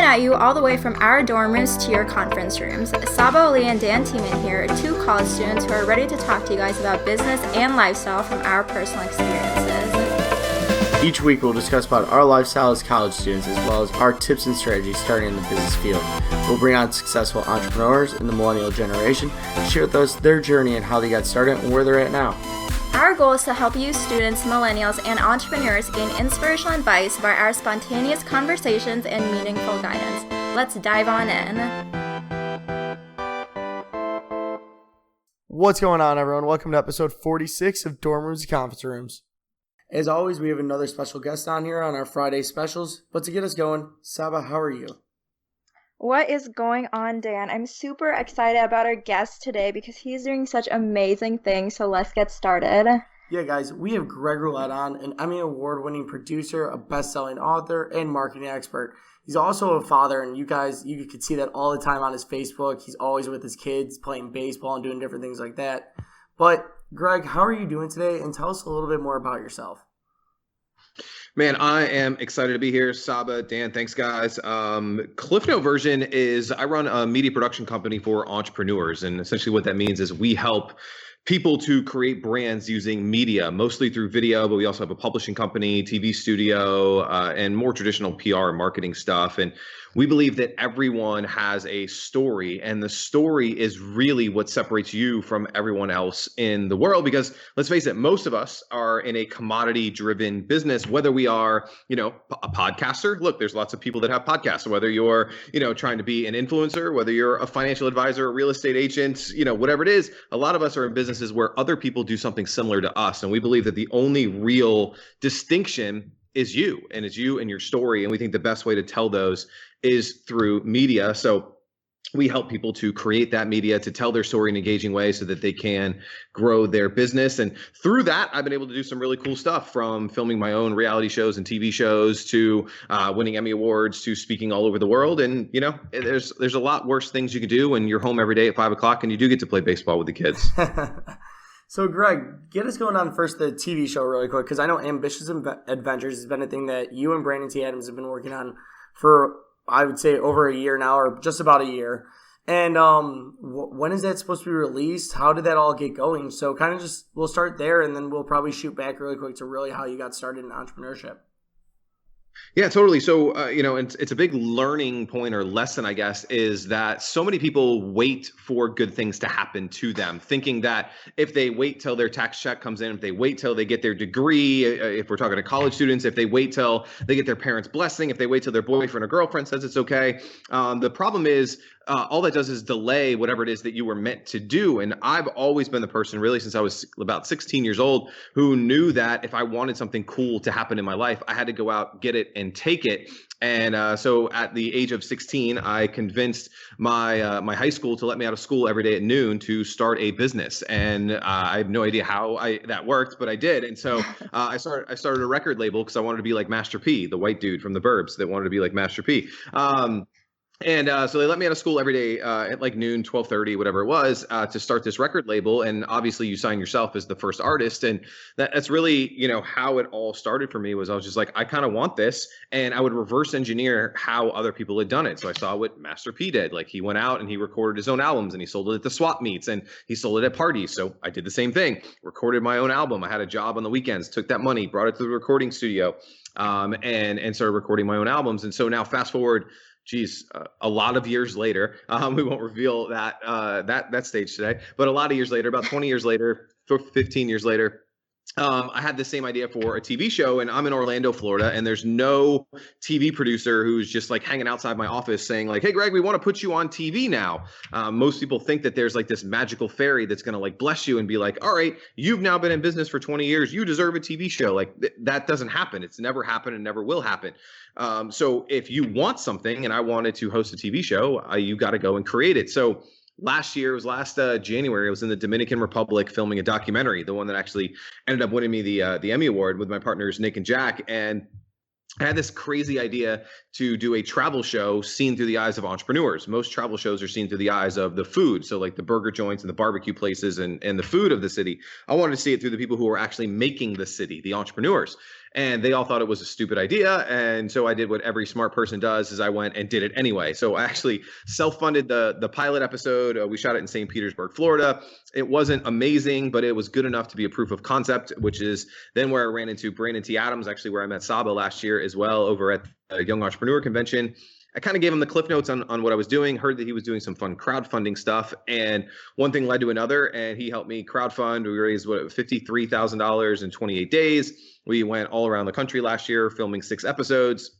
at you all the way from our dorm rooms to your conference rooms. Saba, Ali, and Dan Tiemann here are two college students who are ready to talk to you guys about business and lifestyle from our personal experiences. Each week we'll discuss about our lifestyle as college students as well as our tips and strategies starting in the business field. We'll bring on successful entrepreneurs in the millennial generation to share with us their journey and how they got started and where they're at now. Our goal is to help you students, millennials, and entrepreneurs gain inspirational advice via our spontaneous conversations and meaningful guidance. Let's dive on in. What's going on, everyone? Welcome to episode 46 of Dorm Rooms and Conference Rooms. As always, we have another special guest on here on our Friday specials. But to get us going, Saba, how are you? What is going on, Dan? I'm super excited about our guest today because he's doing such amazing things, so let's get started. Yeah, guys, we have Greg Rollett on, an Emmy Award-winning producer, a best-selling author, and marketing expert. He's also a father, and you could see that all the time on his Facebook. He's always with his kids, playing baseball and doing different things like that. But, Greg, how are you doing today? And tell us a little bit more about yourself. Man, I am excited to be here. Saba, Dan, thanks, guys. Cliff Note version is I run a media production company for entrepreneurs. And essentially what that means is we help people to create brands using media, mostly through video, but we also have a publishing company, TV studio, and more traditional PR and marketing stuff. And we believe that everyone has a story, and the story is really what separates you from everyone else in the world. Because let's face it, most of us are in a commodity-driven business, whether we are, a podcaster. Look, there's lots of people that have podcasts, whether you're, trying to be an influencer, whether you're a financial advisor, a real estate agent, whatever it is, a lot of us are in businesses where other people do something similar to us. And we believe that the only real distinction is you, and it's you and your story. And we think the best way to tell those is through media. So we help people to create that media, to tell their story in engaging ways so that they can grow their business. And through that, I've been able to do some really cool stuff, from filming my own reality shows and TV shows to winning Emmy Awards to speaking all over the world. And, there's a lot worse things you can do when you're home every day at 5 o'clock and you do get to play baseball with the kids. So, Greg, get us going on first the TV show really quick, because I know Ambitious Adventures has been a thing that you and Brandon T. Adams have been working on for, I would say, over a year now, or just about a year. And when is that supposed to be released? How did that all get going? So kind of we'll start there, and then we'll probably shoot back really quick to really how you got started in entrepreneurship. Yeah, totally. So, it's a big learning point or lesson, I guess, is that so many people wait for good things to happen to them, thinking that if they wait till their tax check comes in, if they wait till they get their degree, if we're talking to college students, if they wait till they get their parents' blessing, if they wait till their boyfriend or girlfriend says it's okay. The problem is all that does is delay whatever it is that you were meant to do. And I've always been the person, really, since I was about 16 years old, who knew that if I wanted something cool to happen in my life, I had to go out, get it, and take it. And so at the age of 16, I convinced my high school to let me out of school every day at noon to start a business. And I have no idea how that worked, but I did. And so I started a record label because I wanted to be like Master P, the white dude from the Burbs that wanted to be like Master P. And so they let me out of school every day at like noon, 12:30, whatever it was, to start this record label. And obviously you sign yourself as the first artist. And that's really, how it all started for me. Was I was just like, I kind of want this. And I would reverse engineer how other people had done it. So I saw what Master P did. Like, he went out and he recorded his own albums, and he sold it at the swap meets, and he sold it at parties. So I did the same thing, recorded my own album. I had a job on the weekends, took that money, brought it to the recording studio, and started recording my own albums. And so now fast forward, a lot of years later, we won't reveal that stage today, but a lot of years later, about 20 years later, 15 years later, I had the same idea for a TV show, and I'm in Orlando, Florida, and there's no TV producer who's just like hanging outside my office saying like, hey, Greg, we want to put you on TV now. Most people think that there's like this magical fairy that's going to like bless you and be like, all right, you've now been in business for 20 years. You deserve a TV show. Like that doesn't happen. It's never happened and never will happen. So if you want something, and I wanted to host a TV show, you got to go and create it. So last January, I was in the Dominican Republic filming a documentary, the one that actually ended up winning me the Emmy Award with my partners, Nick and Jack. And I had this crazy idea to do a travel show seen through the eyes of entrepreneurs. Most travel shows are seen through the eyes of the food. So like the burger joints and the barbecue places and the food of the city. I wanted to see it through the people who are actually making the city, the entrepreneurs. And they all thought it was a stupid idea. And so I did what every smart person does, is I went and did it anyway. So I actually self-funded the pilot episode. We shot it in St. Petersburg, Florida. It wasn't amazing, but it was good enough to be a proof of concept, which is then where I ran into Brandon T. Adams, actually where I met Saba last year as well, over at a Young Entrepreneur Convention. I kind of gave him the cliff notes on what I was doing, heard that he was doing some fun crowdfunding stuff, and one thing led to another, and he helped me crowdfund. We raised $53,000 in 28 days. We went all around the country last year filming 6 episodes.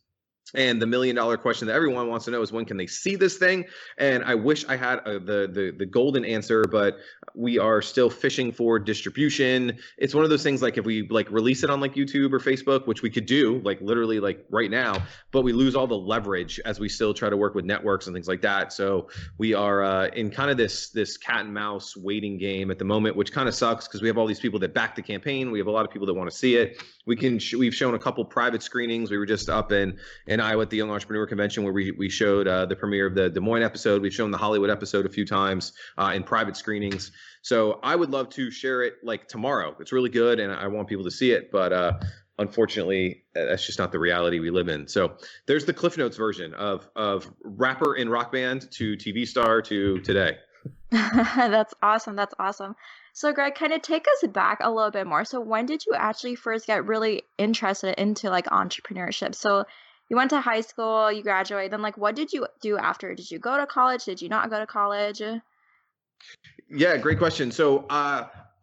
And the $1 million question that everyone wants to know is, when can they see this thing? And I wish I had the golden answer, but we are still fishing for distribution. It's one of those things, like if we like release it on like YouTube or Facebook, which we could do like literally like right now, but we lose all the leverage as we still try to work with networks and things like that. So we are in kind of this cat and mouse waiting game at the moment, which kind of sucks because we have all these people that back the campaign. We have a lot of people that want to see it. We've shown a couple private screenings. We were just up in Iowa at the Young Entrepreneur Convention where we showed the premiere of the Des Moines episode. We've shown the Hollywood episode a few times in private screenings. So I would love to share it like tomorrow. It's really good and I want people to see it, but unfortunately, that's just not the reality we live in. So there's the Cliff Notes version of rapper in rock band to TV star to today. That's awesome. That's awesome. So Greg, kind of take us back a little bit more. So when did you actually first get really interested into like entrepreneurship? So you went to high school, you graduated, then like what did you do after? Did you go to college? Did you not go to college? Yeah, great question. So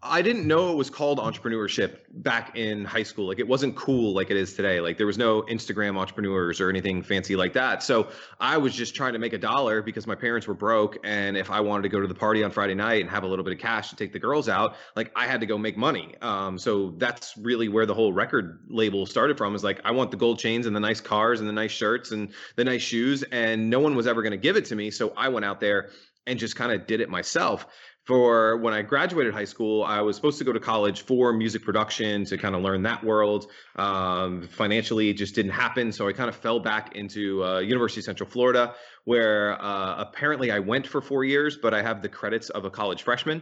I didn't know it was called entrepreneurship back in high school. Like it wasn't cool like it is today. Like there was no Instagram entrepreneurs or anything fancy like that. So I was just trying to make a dollar because my parents were broke. And if I wanted to go to the party on Friday night and have a little bit of cash to take the girls out, like I had to go make money. So that's really where the whole record label started from, is like, I want the gold chains and the nice cars and the nice shirts and the nice shoes. And no one was ever going to give it to me. So I went out there and just kind of did it myself. For when I graduated high school, I was supposed to go to college for music production to kind of learn that world. Financially, it just didn't happen. So I kind of fell back into University of Central Florida, where apparently I went for 4 years, but I have the credits of a college freshman.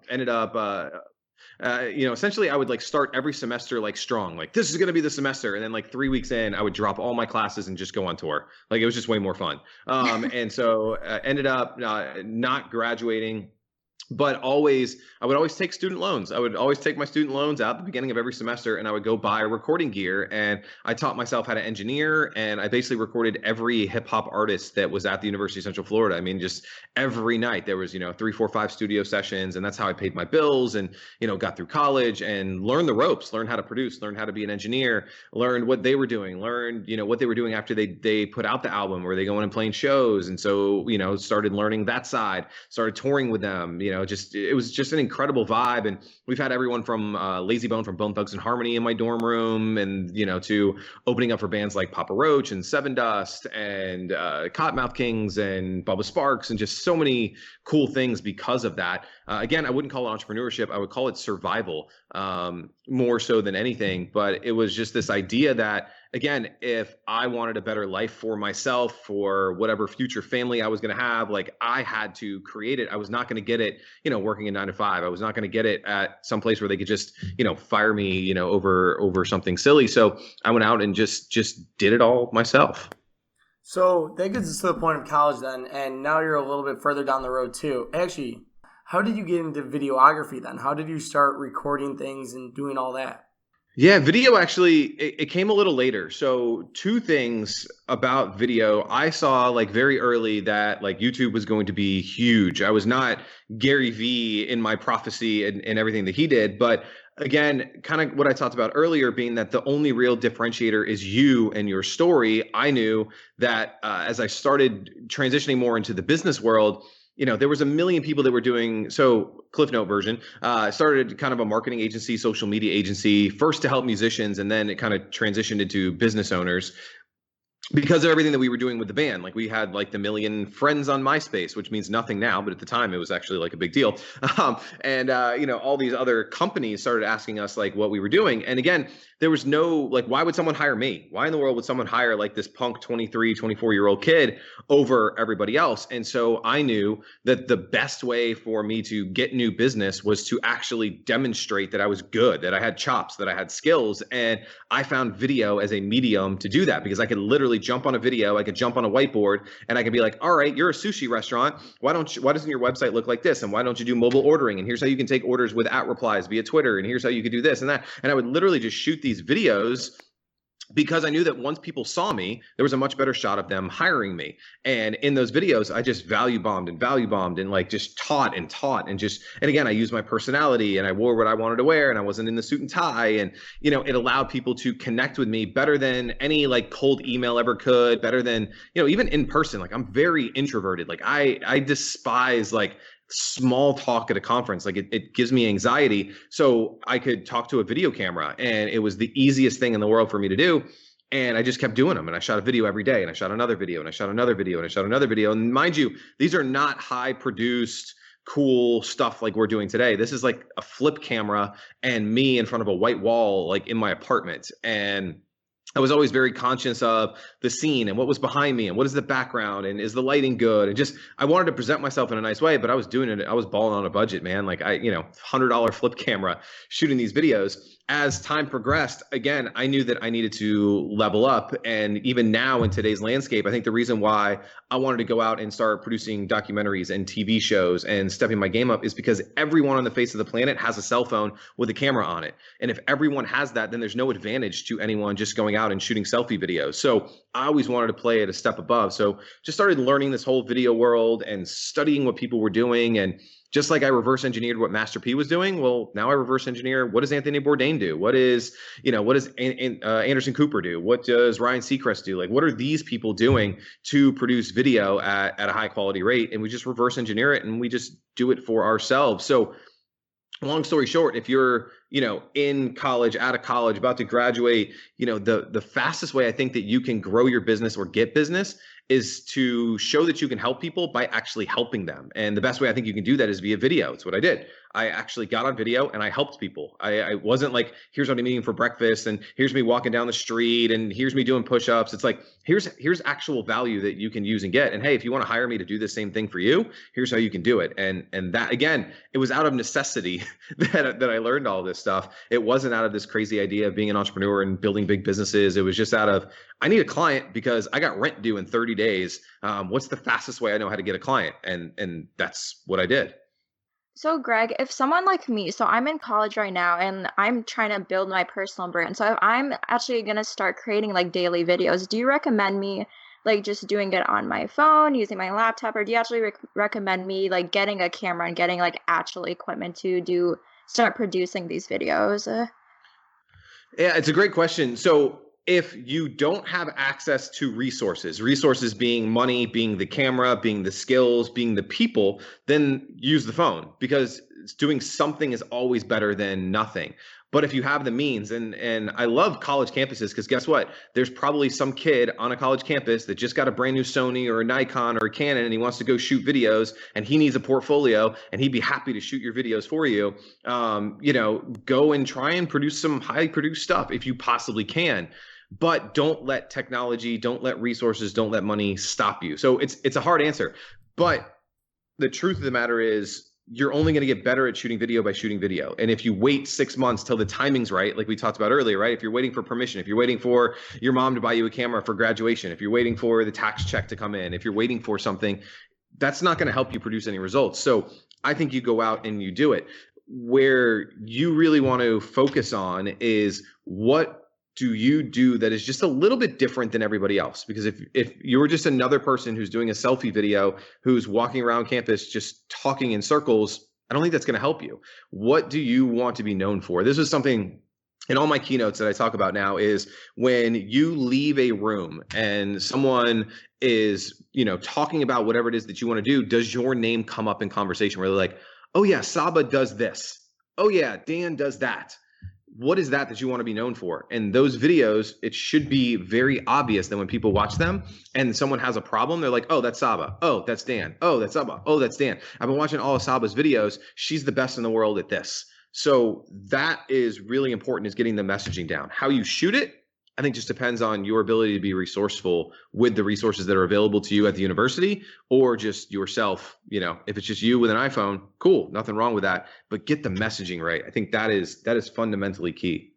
Ended up essentially I would like start every semester like strong, like this is going to be the semester. And then like 3 weeks in, I would drop all my classes and just go on tour. Like it was just way more fun. And so ended up not graduating. But I would always take student loans. I would always take my student loans out at the beginning of every semester, and I would go buy recording gear. And I taught myself how to engineer, and I basically recorded every hip hop artist that was at the University of Central Florida. I mean, just every night there was, 3, 4, 5 studio sessions, and that's how I paid my bills and, got through college and learned the ropes, learned how to produce, learned how to be an engineer, learned what they were doing, learned, what they were doing after they put out the album. Were they going and playing shows? And so, started learning that side, started touring with them, it was just an incredible vibe. And we've had everyone from Lazy Bone from Bone Thugs and Harmony in my dorm room, and to opening up for bands like Papa Roach and Seven Dust and Cottonmouth Kings and Bubba Sparks, and just so many cool things because of that. Again, I wouldn't call it entrepreneurship. I would call it survival, more so than anything. But it was just this idea that, again, if I wanted a better life for myself, for whatever future family I was going to have, like I had to create it. I was not going to get it, working a 9 to 5. I was not going to get it at some place where they could just, fire me, over something silly. So I went out and just did it all myself. So that gets us to the point of college then, and now you're a little bit further down the road too. Actually, how did you get into videography then? How did you start recording things and doing all that? Yeah, video actually, it came a little later. So 2 things about video. I saw like very early that like YouTube was going to be huge. I was not Gary V in my prophecy and everything that he did. But again, kind of what I talked about earlier, being that the only real differentiator is you and your story. I knew that as I started transitioning more into the business world, there was a million people that were doing, so Cliff Note version, started kind of a marketing agency, social media agency, first to help musicians, and then it kind of transitioned into business owners. because of everything that we were doing with the band. Like we had like the million friends on MySpace, which means nothing now, but at the time it was actually like a big deal. All these other companies started asking us like what we were doing. And again, there was no, like, why would someone hire me? Why in the world would someone hire like this punk 23, 24-year-old kid over everybody else? And so I knew that the best way for me to get new business was to actually demonstrate that I was good, that I had chops, that I had skills. And I found video as a medium to do that, because I could literally jump on a video, I could jump on a whiteboard, and I could be like, all right, you're a sushi restaurant. Why doesn't your website look like this? And why don't you do mobile ordering? And here's how you can take orders with @replies via Twitter. And here's how you could do this and that. And I would literally just shoot these videos, because I knew that once people saw me, there was a much better shot of them hiring me. And in those videos, I just value bombed and like just taught and again, I used my personality and I wore what I wanted to wear and I wasn't in the suit and tie. And, it allowed people to connect with me better than any like cold email ever could, better than, even in person. Like I'm very introverted. Like I despise like small talk at a conference. Like it gives me anxiety. So I could talk to a video camera, and it was the easiest thing in the world for me to do. And I just kept doing them. And I shot a video every day, and I shot another video, and I shot another video, and I shot another video. And mind you, these are not high produced, cool stuff like we're doing today. This is like a flip camera and me in front of a white wall, like in my apartment. And I was always very conscious of the scene and what was behind me and what is the background and is the lighting good, and just I wanted to present myself in a nice way, but I was doing it. I was balling on a budget, man. Like $100 flip camera shooting these videos. As time progressed, again, I knew that I needed to level up. And even now in today's landscape, I think the reason why I wanted to go out and start producing documentaries and TV shows and stepping my game up is because everyone on the face of the planet has a cell phone with a camera on it. And if everyone has that, then there's no advantage to anyone just going out and shooting selfie videos. So I always wanted to play at a step above. So just started learning this whole video world and studying what people were doing. And just like I reverse engineered what Master P was doing, well, now I reverse engineer what does Anthony Bourdain do? What does Anderson Cooper do? What does Ryan Seacrest do? Like, what are these people doing to produce video at a high quality rate? And we just reverse engineer it, and we just do it for ourselves. So long story short, if you're, in college, out of college, about to graduate, the fastest way I think that you can grow your business or get business is to show that you can help people by actually helping them. And the best way I think you can do that is via video. It's what I did. I actually got on video and I helped people. I wasn't like, here's what I'm eating for breakfast and here's me walking down the street and here's me doing push-ups. It's like, here's actual value that you can use and get. And hey, if you want to hire me to do the same thing for you, here's how you can do it. And that, again, it was out of necessity that I learned all this stuff. It wasn't out of this crazy idea of being an entrepreneur and building big businesses. It was just out of, I need a client because I got rent due in 30 days. What's the fastest way I know how to get a client? And that's what I did. So Greg, if someone like me, so I'm in college right now and I'm trying to build my personal brand. So if I'm actually going to start creating like daily videos, do you recommend me like just doing it on my phone, using my laptop, or do you actually recommend me like getting a camera and getting like actual equipment to start producing these videos? Yeah, it's a great question. So if you don't have access to resources being money, being the camera, being the skills, being the people, then use the phone, because doing something is always better than nothing. But if you have the means, and I love college campuses, because guess what? There's probably some kid on a college campus that just got a brand new Sony or a Nikon or a Canon, and he wants to go shoot videos, and he needs a portfolio, and he'd be happy to shoot your videos for you. Go and try and produce some high produced stuff if you possibly can. But don't let technology, don't let resources, don't let money stop you. So it's a hard answer. But the truth of the matter is, you're only going to get better at shooting video by shooting video. And if you wait 6 months till the timing's right, like we talked about earlier, right? If you're waiting for permission, if you're waiting for your mom to buy you a camera for graduation, if you're waiting for the tax check to come in, if you're waiting for something, that's not going to help you produce any results. So I think you go out and you do it. Where you really want to focus on is, what do you do that is just a little bit different than everybody else? Because if you're just another person who's doing a selfie video, who's walking around campus just talking in circles, I don't think that's going to help you. What do you want to be known for? This is something in all my keynotes that I talk about now, is when you leave a room and someone is, talking about whatever it is that you want to do, does your name come up in conversation where they're like, oh yeah, Saba does this. Oh yeah, Dan does that. what is that you want to be known for? And those videos, it should be very obvious that when people watch them and someone has a problem, they're like, oh, that's Saba. Oh, that's Dan. Oh, that's Saba. Oh, that's Dan. I've been watching all of Saba's videos. She's the best in the world at this. So that is really important, is getting the messaging down. How you shoot it, I think, just depends on your ability to be resourceful with the resources that are available to you at the university, or just yourself. If it's just you with an iPhone, cool, nothing wrong with that. But get the messaging right. I think that is fundamentally key.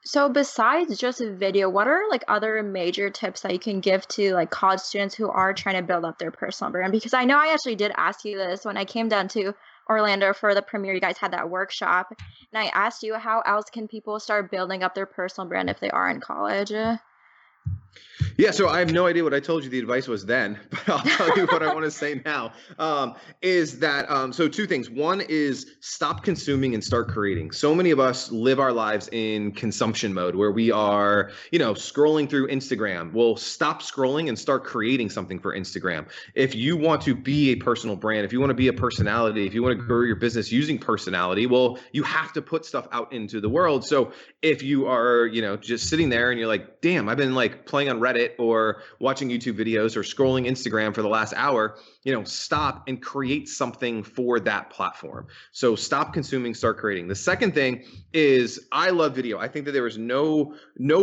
So besides just a video, what are like other major tips that you can give to like college students who are trying to build up their personal brand? Because I know I actually did ask you this when I came down to Orlando for the premiere. You guys had that workshop, and I asked you, how else can people start building up their personal brand if they are in college? Yeah, so I have no idea what I told you the advice was then, but I'll tell you what I want to say now. Is that so two things. One is stop consuming and start creating. So many of us live our lives in consumption mode where we are, scrolling through Instagram. Well, stop scrolling and start creating something for Instagram. If you want to be a personal brand, if you want to be a personality, if you want to grow your business using personality, well, you have to put stuff out into the world. So if you are, just sitting there and you're like, damn, I've been like playing on Reddit or watching YouTube videos or scrolling Instagram for the last hour, stop and create something for that platform. So stop consuming, start creating. The second thing is, I love video. I think that there is no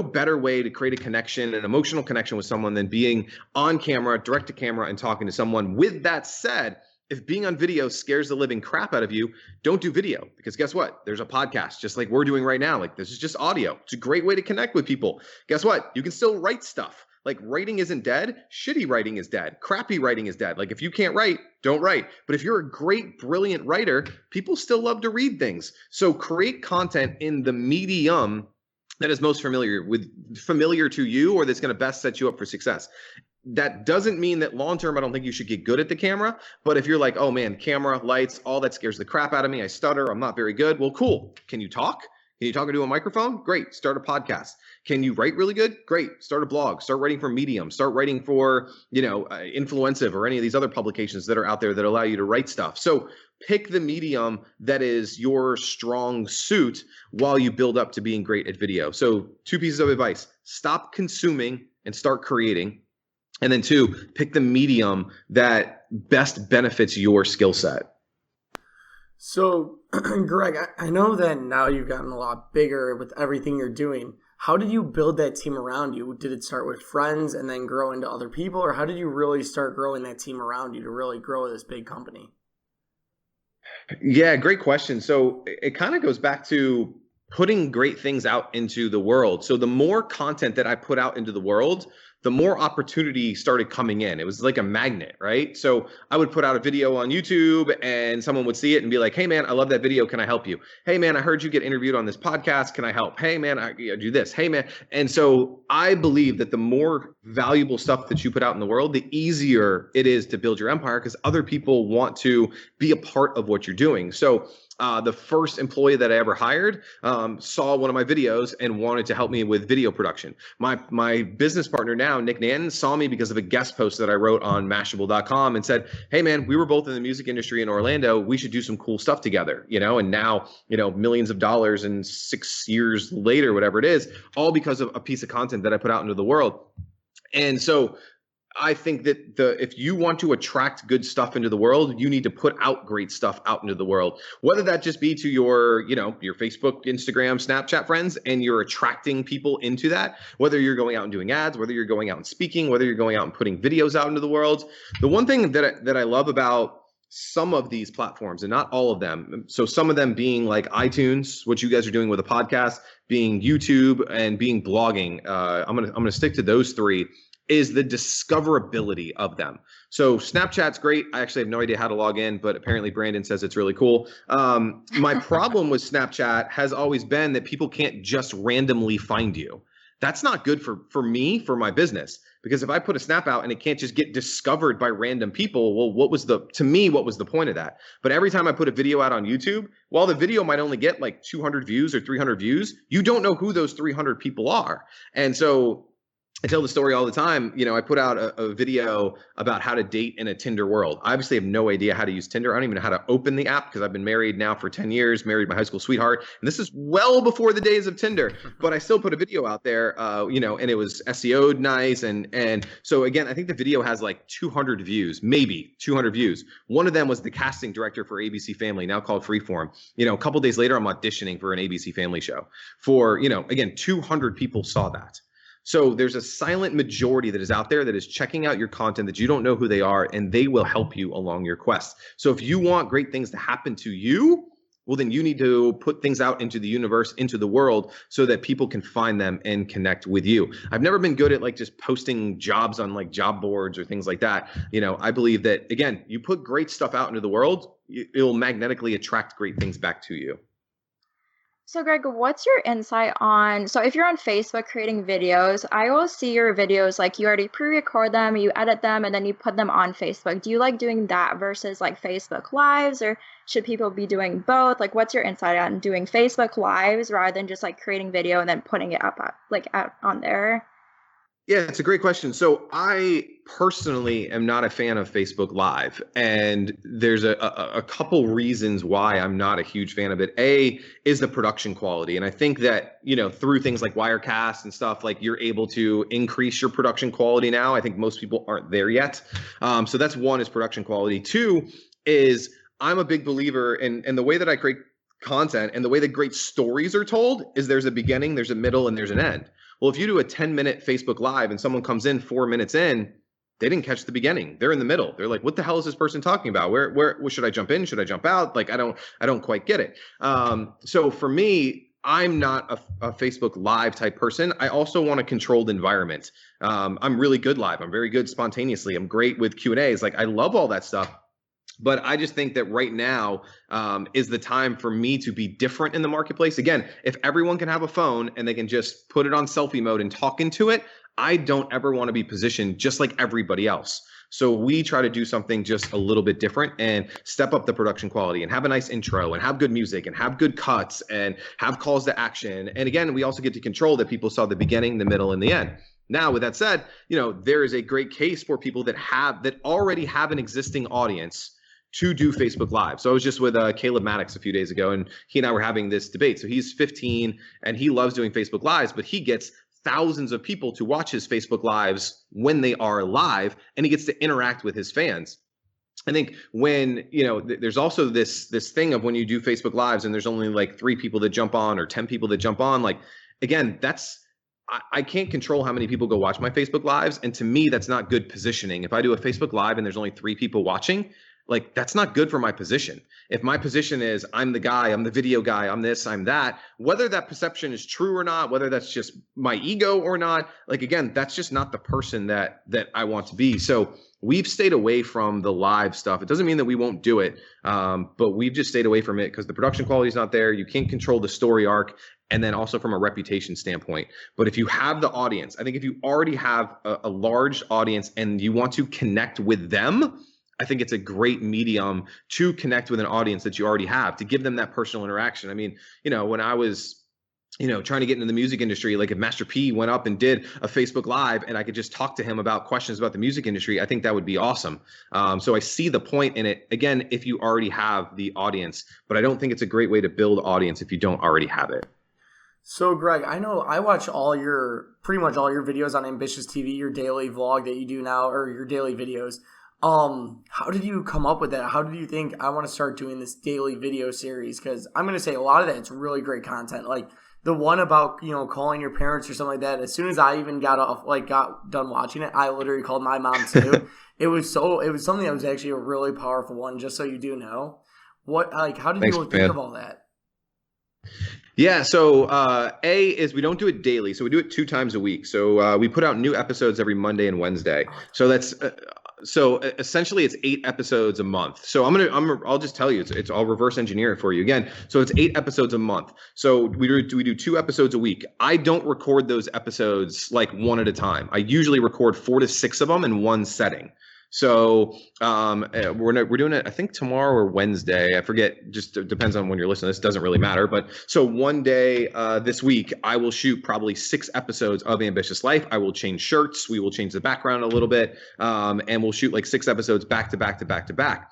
better way to create a connection, an emotional connection with someone, than being on camera, direct to camera, and talking to someone. With that said, if being on video scares the living crap out of you, don't do video, because guess what? There's a podcast just like we're doing right now. Like, this is just audio. It's a great way to connect with people. Guess what? You can still write stuff. Like, writing isn't dead. Shitty writing is dead. Crappy writing is dead. Like, if you can't write, don't write. But if you're a great, brilliant writer, people still love to read things. So create content in the medium that is most familiar to you, or that's going to best set you up for success. That doesn't mean that long-term, I don't think you should get good at the camera. But if you're like, oh man, camera, lights, all that scares the crap out of me. I stutter. I'm not very good. Well, cool. Can you talk? Can you talk into a microphone? Great. Start a podcast. Can you write really good? Great. Start a blog. Start writing for Medium. Start writing for, Influensive or any of these other publications that are out there that allow you to write stuff. So pick the medium that is your strong suit while you build up to being great at video. So 2 pieces of advice: stop consuming and start creating. And then 2, pick the medium that best benefits your skill set. So, Greg, I know that now you've gotten a lot bigger with everything you're doing. How did you build that team around you? Did it start with friends and then grow into other people? Or how did you really start growing that team around you to really grow this big company? Yeah, great question. So it kind of goes back to putting great things out into the world. So the more content that I put out into the world, the more opportunity started coming in. It was like a magnet, right? So I would put out a video on YouTube and someone would see it and be like, hey man, I love that video. Can I help you? Hey man, I heard you get interviewed on this podcast. Can I help? Hey man, I do this. Hey man. And so I believe that the more valuable stuff that you put out in the world, the easier it is to build your empire, because other people want to be a part of what you're doing. So the first employee that I ever hired saw one of my videos and wanted to help me with video production. My business partner now, Nick Nanton, saw me because of a guest post that I wrote on Mashable.com and said, hey man, we were both in the music industry in Orlando. We should do some cool stuff together, and now, millions of dollars and 6 years later, whatever it is, all because of a piece of content that I put out into the world. And so I think that if you want to attract good stuff into the world, you need to put out great stuff out into the world, whether that just be to your Facebook, Instagram, Snapchat friends, and you're attracting people into that, whether you're going out and doing ads, whether you're going out and speaking, whether you're going out and putting videos out into the world. The one thing that I love about some of these platforms, and not all of them, so some of them being like iTunes, what you guys are doing with a podcast, being YouTube, and being blogging, I'm gonna stick to those 3, is the discoverability of them. So Snapchat's great. I actually have no idea how to log in, but apparently Brandon says it's really cool. My problem with Snapchat has always been that people can't just randomly find you. That's not good for me, for my business, because if I put a snap out and it can't just get discovered by random people, well, what was the point of that? But every time I put a video out on YouTube, while the video might only get like 200 views or 300 views, you don't know who those 300 people are. And so I tell the story all the time. I put out a video about how to date in a Tinder world. I obviously have no idea how to use Tinder. I don't even know how to open the app because I've been married now for 10 years, married my high school sweetheart. And this is well before the days of Tinder, but I still put a video out there, and it was SEO'd nice. And so again, I think the video has like 200 views, maybe 200 views. One of them was the casting director for ABC Family, now called Freeform. A couple days later, I'm auditioning for an ABC Family show for, again, 200 people saw that. So there's a silent majority that is out there that is checking out your content that you don't know who they are, and they will help you along your quest. So if you want great things to happen to you, well, then you need to put things out into the universe, into the world, so that people can find them and connect with you. I've never been good at like just posting jobs on like job boards or things like that. I believe that, again, you put great stuff out into the world, it'll magnetically attract great things back to you. So Greg, what's your insight on, so if you're on Facebook creating videos, I always see your videos like you already pre-record them, you edit them, and then you put them on Facebook. Do you like doing that versus like Facebook Lives, or should people be doing both? Like, what's your insight on doing Facebook Lives rather than just like creating video and then putting it up out on there? Yeah, it's a great question. So I personally am not a fan of Facebook Live, and there's a couple reasons why I'm not a huge fan of it. A is the production quality, and I think that through things like Wirecast and stuff, like you're able to increase your production quality now. I think most people aren't there yet. So that's one, is production quality. Two is I'm a big believer in the way that I create content and the way that great stories are told is there's a beginning, there's a middle, and there's an end. Well, if you do a 10-minute Facebook Live and someone comes in 4 minutes in, they didn't catch the beginning. They're in the middle. They're like, what the hell is this person talking about? Where should I jump in? Should I jump out? Like, I don't quite get it. So for me, I'm not a Facebook Live type person. I also want a controlled environment. I'm really good live. I'm very good spontaneously. I'm great with Q&As. Like, I love all that stuff. But I just think that right now is the time for me to be different in the marketplace. Again, if everyone can have a phone and they can just put it on selfie mode and talk into it, I don't ever want to be positioned just like everybody else. So we try to do something just a little bit different and step up the production quality and have a nice intro and have good music and have good cuts and have calls to action. And again, we also get to control that people saw the beginning, the middle, and the end. Now, with that said, there is a great case for people that already have an existing audience to do Facebook Live. So I was just with Caleb Maddox a few days ago, and he and I were having this debate. So he's 15 and he loves doing Facebook Lives, but he gets thousands of people to watch his Facebook Lives when they are live, and he gets to interact with his fans. I think when, there's also this thing of when you do Facebook Lives and there's only like 3 people that jump on or 10 people that jump on, like, again, I can't control how many people go watch my Facebook Lives. And to me, that's not good positioning. If I do a Facebook Live and there's only 3 people watching, like, that's not good for my position. If my position is I'm the guy, I'm the video guy, I'm this, I'm that, whether that perception is true or not, whether that's just my ego or not, like, again, that's just not the person that I want to be. So we've stayed away from the live stuff. It doesn't mean that we won't do it, but we've just stayed away from it because the production quality is not there. You can't control the story arc. And then also from a reputation standpoint. But if you have the audience, I think if you already have a large audience and you want to connect with them, I think it's a great medium to connect with an audience that you already have, to give them that personal interaction. I mean, when I was, trying to get into the music industry, like if Master P went up and did a Facebook Live and I could just talk to him about questions about the music industry, I think that would be awesome. So I see the point in it, again, if you already have the audience, but I don't think it's a great way to build audience if you don't already have it. So Greg, I know I watch pretty much all your videos on Ambitious TV, your daily vlog that you do now, or your daily videos. How did you come up with that? How did you think I want to start doing this daily video series? Because I'm going to say a lot of that, it's really great content. Like the one about, calling your parents or something like that. As soon as I even got done watching it, I literally called my mom too. It was something that was actually a really powerful one, just so you do know. How did you think of all that? Yeah, so A is we don't do it daily, so we do it 2 times a week. So we put out new episodes every Monday and Wednesday. So that's so essentially it's 8 episodes a month. So I'll just tell you, I'll reverse engineer it for you again. So it's 8 episodes a month. So we do 2 episodes a week. I don't record those episodes like one at a time. I usually record 4 to 6 of them in one setting. So we're doing it, I think, tomorrow or Wednesday. I forget. Just depends on when you're listening. This doesn't really matter. But so one day this week, I will shoot probably 6 episodes of Ambitious Life. I will change shirts. We will change the background a little bit, and we'll shoot like 6 episodes back to back to back to back.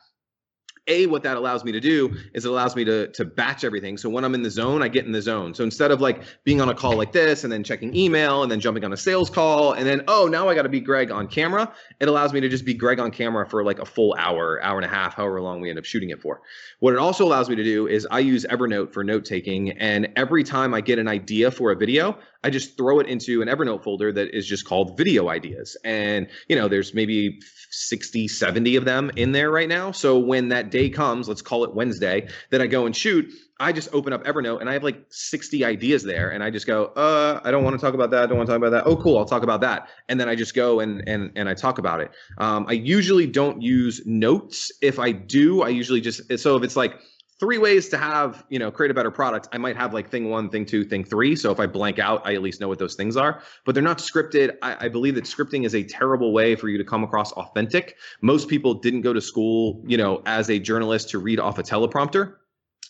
What that allows me to do is it allows me to batch everything. So when I'm in the zone, I get in the zone. So instead of like being on a call like this and then checking email and then jumping on a sales call and then, oh, now I got to be Greg on camera, it allows me to just be Greg on camera for like a full hour, hour and a half, however long we end up shooting it for. What it also allows me to do is I use Evernote for note taking. And every time I get an idea for a video, I just throw it into an Evernote folder that is just called video ideas. And, there's maybe 60, 70 of them in there right now. So when that day comes, let's call it Wednesday, that I go and shoot, I just open up Evernote and I have like 60 ideas there. And I just go, I don't want to talk about that. I don't want to talk about that. Oh, cool. I'll talk about that. And then I just go and I talk about it. I usually don't use notes. If I do, I usually so if it's like 3 ways to have, create a better product, I might have like thing 1, thing 2, thing 3. So if I blank out, I at least know what those things are, but they're not scripted. I believe that scripting is a terrible way for you to come across authentic. Most people didn't go to school, as a journalist to read off a teleprompter.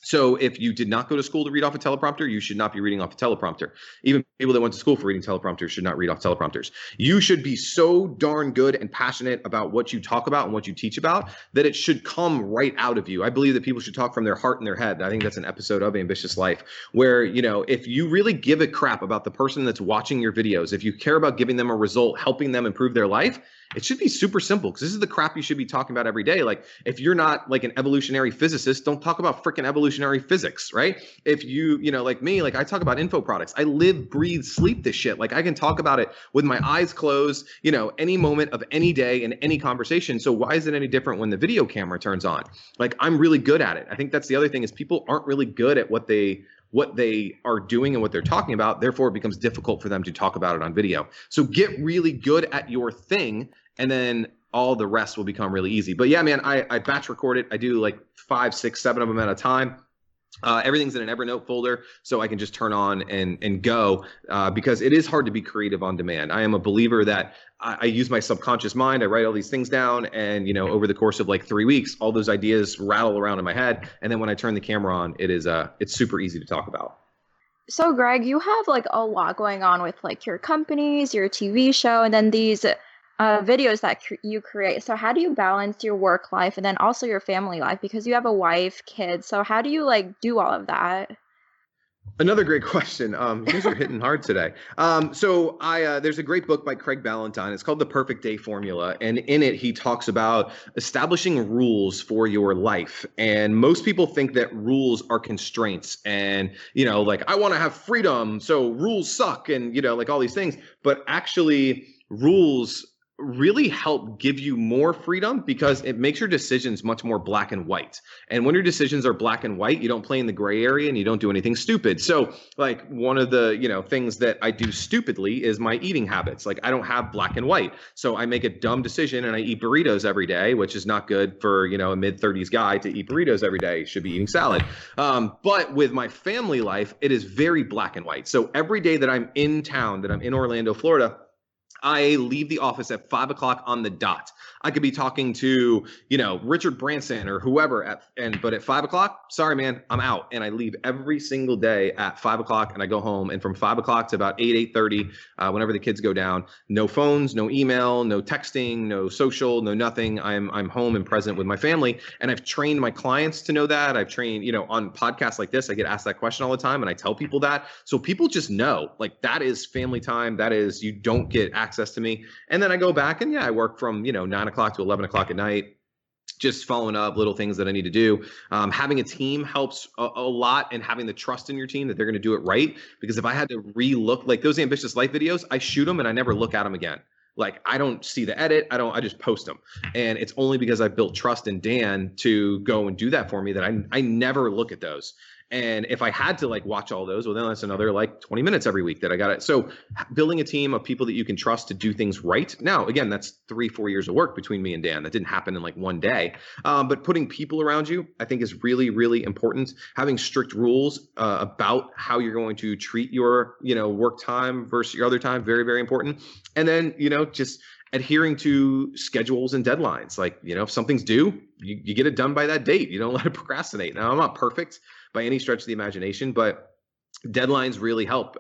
So if you did not go to school to read off a teleprompter, you should not be reading off a teleprompter. Even people that went to school for reading teleprompters should not read off teleprompters. You should be so darn good and passionate about what you talk about and what you teach about that it should come right out of you. I believe that people should talk from their heart and their head. I think that's an episode of Ambitious Life where, if you really give a crap about the person that's watching your videos, if you care about giving them a result, helping them improve their life, it should be super simple because this is the crap you should be talking about every day. Like if you're not like an evolutionary physicist, don't talk about freaking evolutionary physics, right? If you, like me, like I talk about info products. I live, breathe, sleep this shit. Like I can talk about it with my eyes closed, any moment of any day in any conversation. So why is it any different when the video camera turns on? Like I'm really good at it. I think that's the other thing is people aren't really good at what they are doing and what they're talking about. Therefore, it becomes difficult for them to talk about it on video. So get really good at your thing, and then all the rest will become really easy. But yeah, man, I batch record it. I do like 5, 6, 7 of them at a time. Everything's in an Evernote folder, so I can just turn on and go because it is hard to be creative on demand. I am a believer that I use my subconscious mind. I write all these things down, and over the course of like 3 weeks, all those ideas rattle around in my head. And then when I turn the camera on, it's super easy to talk about. So Greg, you have like a lot going on with like your companies, your TV show, and then these videos that you create. So how do you balance your work life and then also your family life because you have a wife, kids? So how do you like do all of that? Another great question. You guys are hitting hard today. So there's a great book by Craig Ballantyne. It's called The Perfect Day Formula. And in it, he talks about establishing rules for your life. And most people think that rules are constraints and, like I want to have freedom. So rules suck and, like all these things. But actually rules really help give you more freedom because it makes your decisions much more black and white. And when your decisions are black and white, you don't play in the gray area and you don't do anything stupid. So like one of the, things that I do stupidly is my eating habits. Like I don't have black and white. So I make a dumb decision and I eat burritos every day, which is not good for, a mid-30s guy to eat burritos every day. You should be eating salad. But with my family life, it is very black and white. So every day that I'm in town, that I'm in Orlando, Florida, I leave the office at 5 o'clock on the dot. I could be talking to, Richard Branson or whoever, but at 5 o'clock, sorry, man, I'm out. And I leave every single day at 5 o'clock and I go home. And from 5 o'clock to about 8:30, whenever the kids go down, no phones, no email, no texting, no social, no nothing. I'm home and present with my family. And I've trained my clients to know that. I've trained, on podcasts like this, I get asked that question all the time and I tell people that. So people just know, like, that is family time. That is, you don't get access to me. And then I go back and I work from, 9 o'clock to 11 o'clock at night, just following up little things that I need to do. Having a team helps a lot, and having the trust in your team that they're going to do it right. Because if I had to re-look, like those Ambitious Life videos, I shoot them and I never look at them again. Like I don't see the edit. I just post them. And it's only because I built trust in Dan to go and do that for me that I never look at those. And if I had to like watch all those, well, then that's another like 20 minutes every week that I got it. So building a team of people that you can trust to do things right. Now, again, that's 3-4 years of work between me and Dan. That didn't happen in like one day. But putting people around you, I think, is really, really important. Having strict rules about how you're going to treat your, work time versus your other time, very, very important. And then, just adhering to schedules and deadlines. Like, if something's due, you get it done by that date. You don't let it procrastinate. Now, I'm not perfect by any stretch of the imagination, but deadlines really help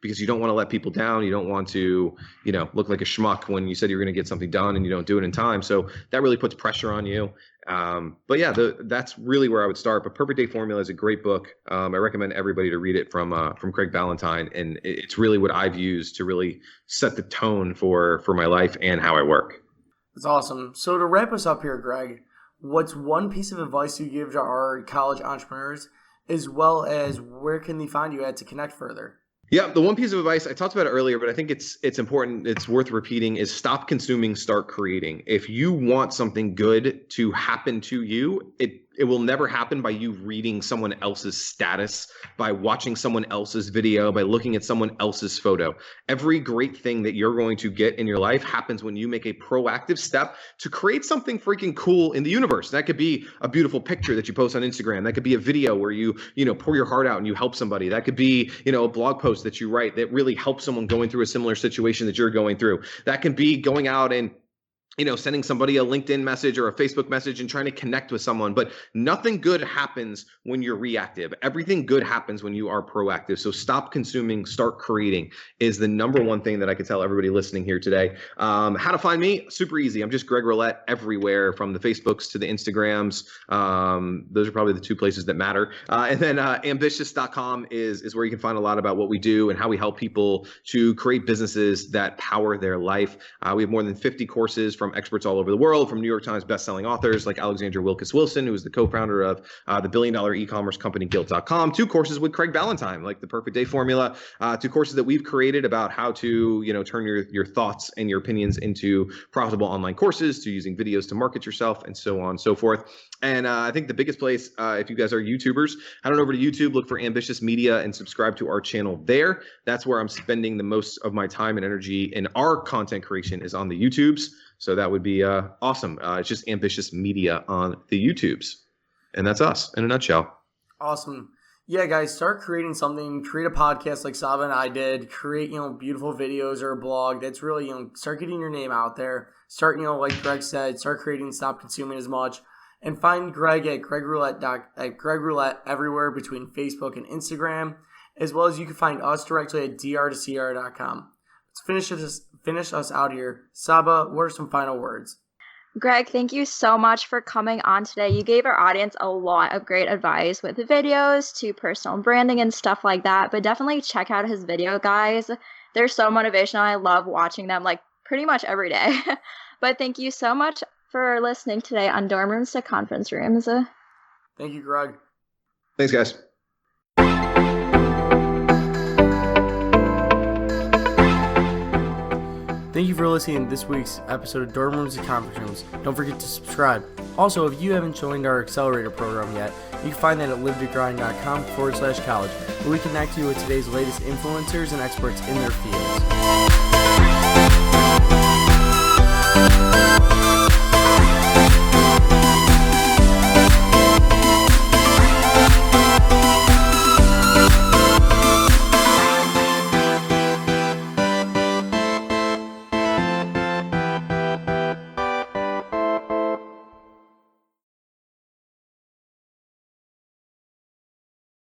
because you don't want to let people down. You don't want to, look like a schmuck when you said you're going to get something done and you don't do it in time. So that really puts pressure on you. But yeah, that's really where I would start. But Perfect Day Formula is a great book. I recommend everybody to read it from Craig Ballantyne, and it's really what I've used to really set the tone for my life and how I work. That's awesome. So to wrap us up here, Greg, what's one piece of advice you give to our college entrepreneurs, as well as where can they find you at to connect further? Yeah, the one piece of advice I talked about it earlier, but I think it's important, it's worth repeating, is stop consuming, start creating. If you want something good to happen to you, it will never happen by you reading someone else's status, by watching someone else's video, by looking at someone else's photo. Every great thing that you're going to get in your life happens when you make a proactive step to create something freaking cool in the universe. That could be a beautiful picture that you post on Instagram. That could be a video where you pour your heart out and you help somebody. That could be, a blog post that you write that really helps someone going through a similar situation that you're going through. That can be going out and sending somebody a LinkedIn message or a Facebook message and trying to connect with someone. But nothing good happens when you're reactive. Everything good happens when you are proactive. So stop consuming, start creating is the number one thing that I could tell everybody listening here today. How to find me? Super easy. I'm just Greg Rollett everywhere, from the Facebooks to the Instagrams. Those are probably the two places that matter. And then ambitious.com is where you can find a lot about what we do and how we help people to create businesses that power their life. We have more than 50 courses from experts all over the world, from New York Times bestselling authors like Alexandra Wilkes-Wilson, who is the co-founder of the billion-dollar e-commerce company Guild.com, 2 courses with Craig Ballantyne, like the Perfect Day Formula, 2 courses that we've created about how to, turn your thoughts and your opinions into profitable online courses, to using videos to market yourself, and so on and so forth. And I think the biggest place, if you guys are YouTubers, head on over to YouTube, look for Ambitious Media, and subscribe to our channel there. That's where I'm spending the most of my time and energy in our content creation, is on the YouTubes. So that would be awesome. It's just Ambitious Media on the YouTubes. And that's us in a nutshell. Awesome. Yeah, guys, start creating something. Create a podcast like Saba and I did. Create, beautiful videos or a blog. That's really, start getting your name out there. Start, like Greg said, start creating, stop consuming as much. And find Greg at Greg Rollett everywhere between Facebook and Instagram, as well as you can find us directly at dr2cr.com. Let's finish us out here. Saba, what are some final words? Greg, thank you so much for coming on today. You gave our audience a lot of great advice with the videos to personal branding and stuff like that, but definitely check out his video, guys. They're so motivational. I love watching them like pretty much every day. But thank you so much for listening today on Dorm Rooms to Conference Rooms. Thank you, Greg. Thanks, guys. Thank you for listening to this week's episode of Dorm Rooms and Conference Rooms. Don't forget to subscribe. Also, if you haven't joined our accelerator program yet, you can find that at livetogrind.com/college, where we connect you with today's latest influencers and experts in their fields.